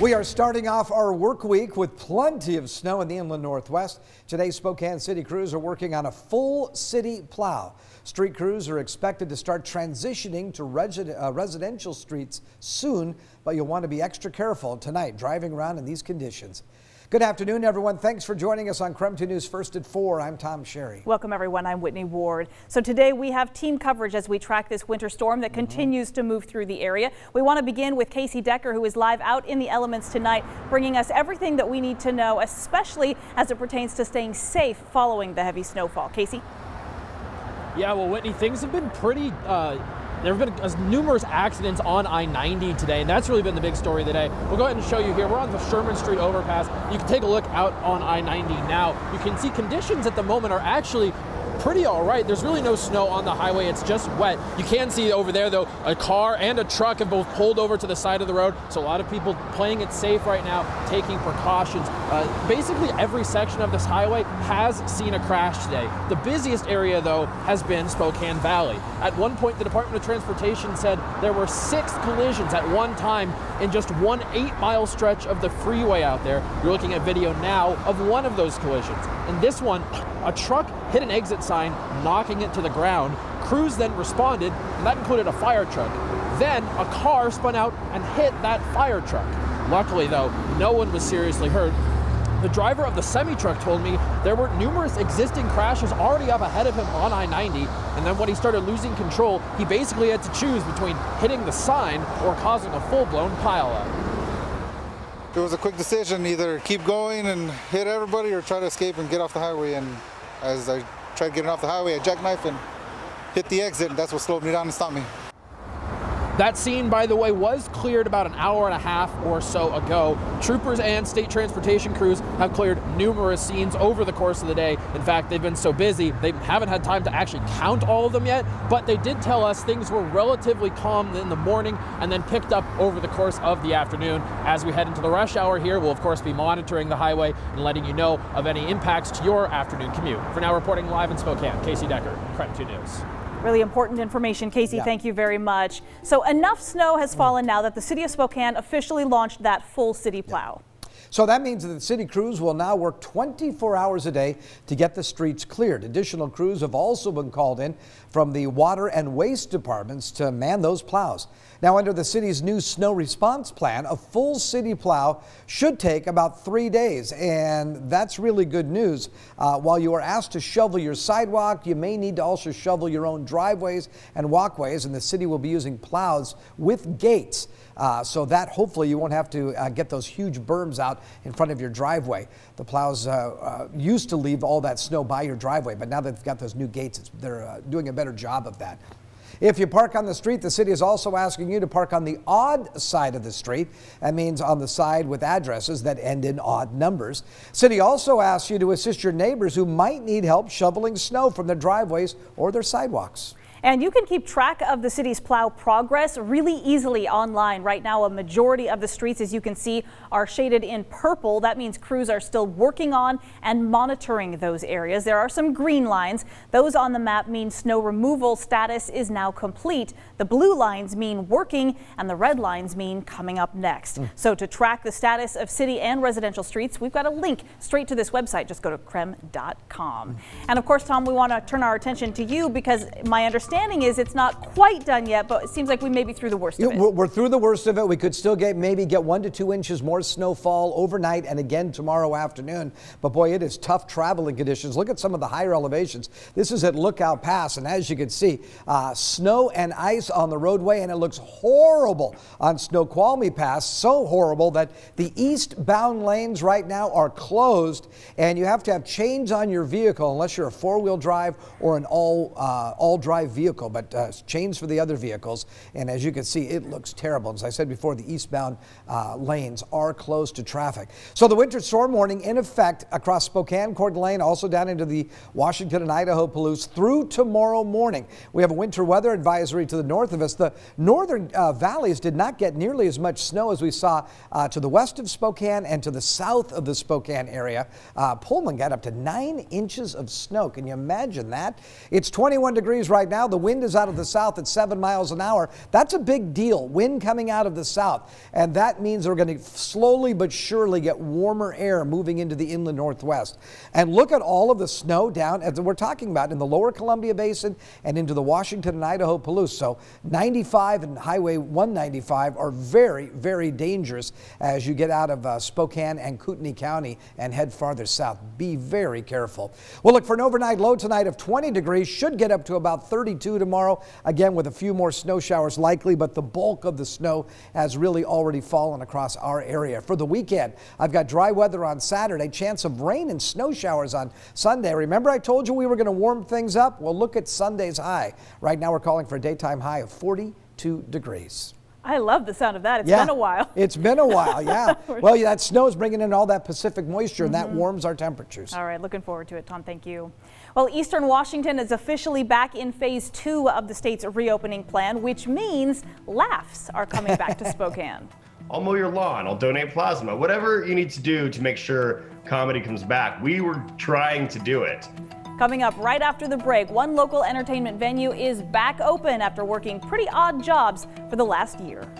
We are starting off our work week with plenty of snow in the inland northwest. Today, Spokane city crews are working on a full city plow. Street crews are expected to start transitioning to residential streets soon, but you'll want to be extra careful tonight driving around in these conditions. Good afternoon, everyone. Thanks for joining us on KREM 2 News First at 4. I'm Tom Sherry. Welcome, everyone. I'm Whitney Ward. So today we have team coverage as we track this winter storm that continues to move through the area. We want to begin with Casey Decker, who is live out in the elements tonight, bringing us everything that we need to know, especially as it pertains to staying safe following the heavy snowfall. Casey? Yeah, well, Whitney, things have been pretty there have been numerous accidents on I-90 today, and that's really been the big story of the day. We'll go ahead and show you here. We're on the Sherman Street overpass. You can take a look out on I-90 now. You can see conditions at the moment are actually pretty all right. There's really no snow on the highway. It's just wet. You can see over there, though, a car and a truck have both pulled over to the side of the road. So a lot of people playing it safe right now, taking precautions. Basically, every section of this highway has seen a crash today. The busiest area, though, has been Spokane Valley. At one point, the Department of Transportation said there were 6 collisions at one time in just one 8-mile stretch of the freeway out there. You're looking at video now of one of those collisions. In this one, a truck hit an exit sign, knocking it to the ground. Crews then responded, and that included a fire truck. Then a car spun out and hit that fire truck. Luckily, though, no one was seriously hurt. The driver of the semi-truck told me there were numerous existing crashes already up ahead of him on I-90, and then when he started losing control, he basically had to choose between hitting the sign or causing a full-blown pileup. It was a quick decision, either keep going and hit everybody or try to escape and get off the highway. And as I tried getting off the highway, I jackknifed and hit the exit, and that's what slowed me down and stopped me. That scene, by the way, was cleared about an hour and a half or so ago. Troopers and state transportation crews have cleared numerous scenes over the course of the day. In fact, they've been so busy, they haven't had time to actually count all of them yet, but they did tell us things were relatively calm in the morning and then picked up over the course of the afternoon. As we head into the rush hour here, we'll of course be monitoring the highway and letting you know of any impacts to your afternoon commute. For now, reporting live in Spokane, Casey Decker, KREM 2 News. Really important information. Casey, Thank you very much. So enough snow has fallen now that the city of Spokane officially launched that full city plow. So that means that the city crews will now work 24 hours a day to get the streets cleared. Additional crews have also been called in from the water and waste departments to man those plows. Now, under the city's new snow response plan, a full city plow should take about 3 days, and that's really good news. While you are asked to shovel your sidewalk, you may need to also shovel your own driveways and walkways, and the city will be using plows with gates. So that hopefully you won't have to get those huge berms out in front of your driveway. The plows used to leave all that snow by your driveway, but now they've got those new gates, they're doing a better job of that. If you park on the street, the city is also asking you to park on the odd side of the street. That means on the side with addresses that end in odd numbers. City also asks you to assist your neighbors who might need help shoveling snow from their driveways or their sidewalks. And you can keep track of the city's plow progress really easily online. Right now, a majority of the streets, as you can see, are shaded in purple. That means crews are still working on and monitoring those areas. There are some green lines. Those on the map mean snow removal status is now complete. The blue lines mean working, and the red lines mean coming up next. So to track the status of city and residential streets, we've got a link straight to this website. Just go to krem.com. And of course, Tom, we want to turn our attention to you because my understanding is it's not quite done yet, but it seems like we may be through the worst of it. We're through the worst of it. We could still maybe get 1 to 2 inches more snowfall overnight and again tomorrow afternoon. But boy, it is tough traveling conditions. Look at some of the higher elevations. This is at Lookout Pass, and as you can see, snow and ice on the roadway, and it looks horrible on Snoqualmie Pass. So horrible that the eastbound lanes right now are closed, and you have to have chains on your vehicle unless you're a 4-wheel drive or an all-drive vehicle, but chains for the other vehicles. And as you can see, it looks terrible. As I said before, the eastbound lanes are closed to traffic. So the winter storm warning in effect across Spokane, Coeur d'Alene, also down into the Washington and Idaho Palouse through tomorrow morning. We have a winter weather advisory to the north of us. The northern valleys did not get nearly as much snow as we saw to the west of Spokane and to the south of the Spokane area. Pullman got up to 9 inches of snow. Can you imagine that? It's 21 degrees right now. the wind is out of the south at 7 miles an hour. That's a big deal. Wind coming out of the south. And that means we're going to slowly but surely get warmer air moving into the inland northwest. And look at all of the snow down, as we're talking about, in the lower Columbia Basin and into the Washington and Idaho Palouse. So 95 and Highway 195 are very, very dangerous as you get out of Spokane and Kootenai County and head farther south. Be very careful. We'll look for an overnight low tonight of 20 degrees, should get up to about 32 tomorrow, again with a few more snow showers likely, but the bulk of the snow has really already fallen across our area. For the weekend, I've got dry weather on Saturday, chance of rain and snow showers on Sunday. Remember I told you we were going to warm things up? Well, look at Sunday's high. Right now we're calling for a daytime high of 42 degrees. I love the sound of that. It's been a while. It's been a while, yeah. Well, yeah, that snow is bringing in all that Pacific moisture, and that warms our temperatures. All right, looking forward to it, Tom. Thank you. Well, Eastern Washington is officially back in phase 2 of the state's reopening plan, which means laughs are coming back to Spokane. I'll mow your lawn, I'll donate plasma, whatever you need to do to make sure comedy comes back. We were trying to do it. Coming up right after the break, one local entertainment venue is back open after working pretty odd jobs for the last year.